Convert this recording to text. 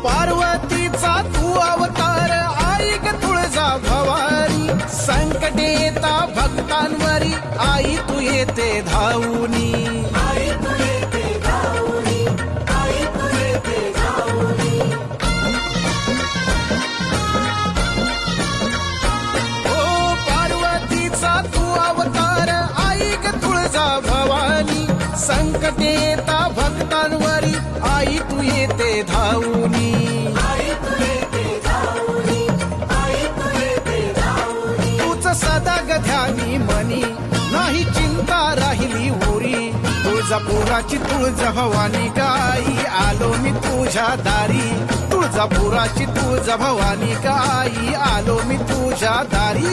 पार्वतीचा तू अवतार आई ग तुळजा भवानी, संकटे येता भक्तांवरी आई तू येते धावूनी. ओ पार्वतीचा तू अवतार आई ग तुळजा भवानी, संकटे येता भक्तांवरी आई तू येते धावूनी. तूच सदा ग ध्यानी मनी, नाही चिंता राहिली उरी. तुळजापुराची तुळजा भवानी गाई, आलो मी तुझ्या दारी. तुळजापुराची तुळजा भवानी गाई, आलो मी तुझ्या दारी.